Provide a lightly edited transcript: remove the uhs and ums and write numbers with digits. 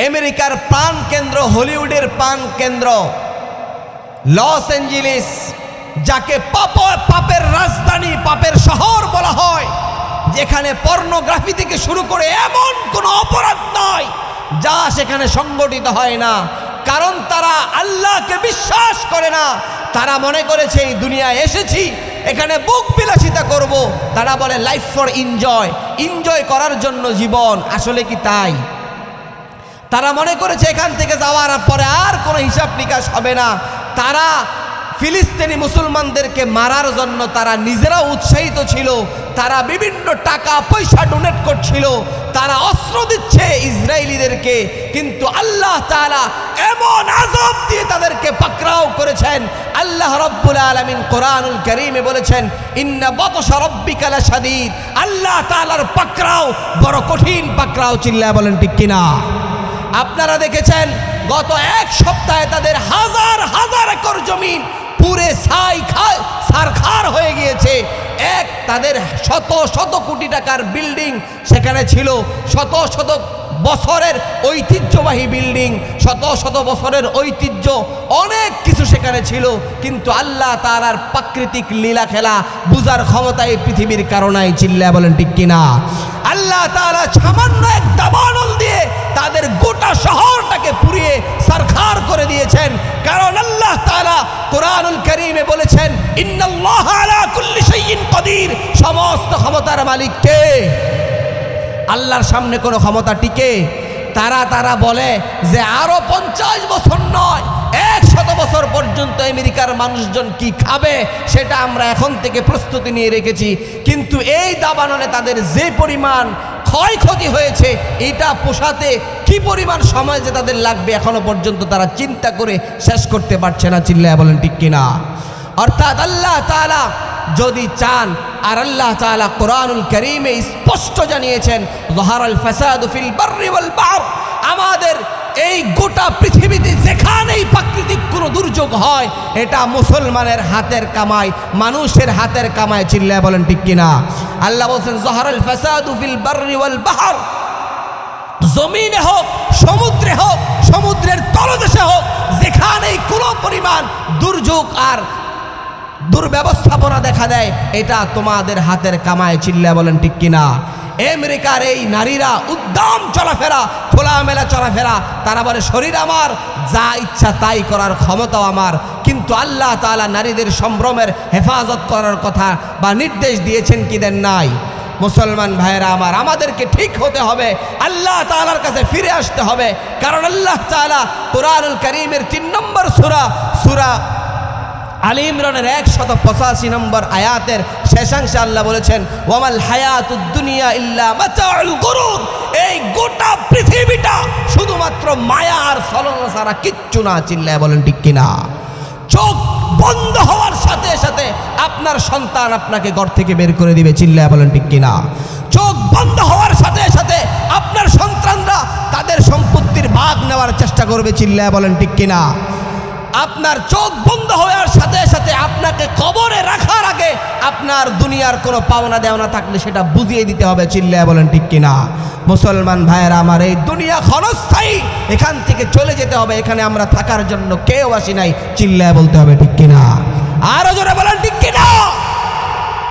আমেরিকার প্রাণ কেন্দ্র, হলিউডের প্রাণ কেন্দ্র লস অ্যাঞ্জেলেস, যাকে পাপের রাজধানী, পাপের শহর বলা হয়, যেখানে পর্নোগ্রাফি থেকে শুরু করে এমন কোনো অপরাধ নয় যা সেখানে সংগঠিত হয় না। কারণ তারা আল্লাহকে বিশ্বাস করে না। তারা মনে করেছে এই দুনিয়ায় এসেছি এখানে বুক বিলাসিতা করব। তারা বলে লাইফ ফর এনজয় করার জন্য জীবন। আসলে কি তাই? তারা মনে করেছে এখান থেকে যাওয়ার পরে আর কোনো হিসাব নিকাশ হবে না। তারা ফিলিস্তিনি মুসলমানদেরকে মারার জন্য তারা নিজেরাও উৎসাহিত ছিল। তারা বিভিন্ন টাকা পয়সা ডোনেট করছিল, তারা অস্ত্র দিচ্ছে ইসরায়েলিদেরকে। কিন্তু আল্লাহ তাআলা এমন আযাব দিয়ে তাদেরকে পাকড়াও করেছেন। আল্লাহ রাব্বুল আলামিন কোরআনুল কারীমে বলেছেন, ইন্না বাতশা রাব্বিকা লাশাদীদ। আল্লাহ তাআলার পাকড়াও বড় কঠিন পাকড়াও। চিল্লায় বলেন ঠিক কিনা? আপনারা দেখেছেন গত এক সপ্তাহে তাদের হাজার হাজার একর জমিন পুরে সারখার হয়ে গিয়েছে। তাদের শত শত কোটি টাকার বিল্ডিং সেখানে ছিল, শত শত বছরের ঐতিহ্যবাহী বিল্ডিং, শত শত বছরের ঐতিহ্য, অনেক কিছু সেখানে ছিল। কিন্তু আল্লাহ তাআলার প্রাকৃতিক লীলা খেলা বুঝার ক্ষমতা এই পৃথিবীর কারণেই। চিল্লায় বলেন ঠিক কিনা? আল্লাহ তাআলা সামান্য এক দাবানল দিয়ে তাদের গোটা শহরটাকে পুড়িয়ে সারখার করে দিয়েছেন। কারণ আল্লাহ তাআলা কোরআনুল কারীমে বলেছেন, ইন্নাল্লাহা আলা কুল্লি শাইইন কাদির। সমস্ত ক্ষমতার মালিক কে? আল্লাহর সামনে কোনো ক্ষমতা টিকে? তারা বলে যে আরো 50 বছর নয়, 100 বছর পর্যন্ত আমেরিকার মানুষজন কি খাবে সেটা আমরা এখন থেকে প্রস্তুতি নিয়ে রেখেছি। কিন্তু এই দাবানলে তাদের যে পরিমাণ ক্ষয়ক্ষতি হয়েছে, এটা পোষাতে কি পরিমাণ সময় যে তাদের লাগবে এখনো পর্যন্ত তারা চিন্তা করে শেষ করতে পারছে না। চিল্লায় বলেন ঠিক কিনা? অর্থাৎ আল্লাহ তাআলা যদি চান, আর আল্লাহ তাআলা কোরআনুল কারীমে স্পষ্ট জানিয়েছেন, যাহারাল ফাসাদু ফিল বাররি ওয়াল বাহর। আমাদের এই গোটা পৃথিবীতে যেখানেই প্রাকৃতিক কোনো দুর্যোগ হয়, এটা মুসলমানের হাতের কামাই, মানুষের হাতের কামাই। চিল্লায় বলেন ঠিক কিনা? আল্লাহ বলছেন, যাহারাল ফাসাদু ফিল বাররি ওয়াল বাহর। জমিনে হোক, সমুদ্রে হোক, সমুদ্রের তলদেশে হোক, যেখানেই কোনো পরিমাণ দুর্যোগ আর দুর্ব্যবস্থাপনা দেখা দেয়, এটা তোমাদের হাতের কামায়। চিল্লায় বলেন ঠিক কিনা? আমেরিকার এই নারীরা উদ্দাম চলাফেরা, খোলামেলা চলাফেরা, তারা বলে শরীর আমার, যা ইচ্ছা তাই করার ক্ষমতাও আমার। কিন্তু আল্লাহ তাআলা নারীদের সম্ভ্রমের হেফাজত করার কথা বা নির্দেশ দিয়েছেন কি দেন নাই? মুসলমান ভাইয়েরা আমার, আমাদেরকে ঠিক হতে হবে, আল্লাহ তাআলার কাছে ফিরে আসতে হবে। কারণ আল্লাহ তাআলা কোরআনুল কারীমের 3 নম্বর সূরা আলী ইমরানের 185 নম্বর আয়াতের শেষাংশে আল্লাহ বলেছেন, ওয়ামাল হায়াতুদ দুনিয়া ইল্লা মাতাউল গুরুর। এই গোটা পৃথিবীটা শুধুমাত্র মায়া আর ছলনা ছাড়া কিচ্ছু না। চিল্লায় বলেন ঠিক কিনা? চোখ বন্ধ হওয়ার সাথে সাথে আপনার সন্তান আপনাকে ঘর থেকে বের করে দিবে। চিল্লায় বলেন ঠিক কিনা? চোখ বন্ধ হওয়ার সাথে সাথে আপনার সন্তানরা তাদের সম্পত্তির ভাগ নেওয়ার চেষ্টা করবে। চিল্লায় বলেন ঠিক কিনা? আপনার চোখ বন্ধ হওয়ার সাথে সাথে আপনাকে কবরে রাখার আগে আপনার দুনিয়ার কোনো পাওনা দেওনা থাকলে সেটা বুঝিয়ে দিতে হবে। চিল্লায় বলেন ঠিক কিনা? মুসলমান ভাইয়েরা আমার, এই দুনিয়া ক্ষণস্থায়ী, এখান থেকে চলে যেতে হবে। এখানে আমরা থাকার জন্য কেউ আসি নাই। চিল্লায় বলতে হবে ঠিক কিনা? আরো জোরে বলেন ঠিক।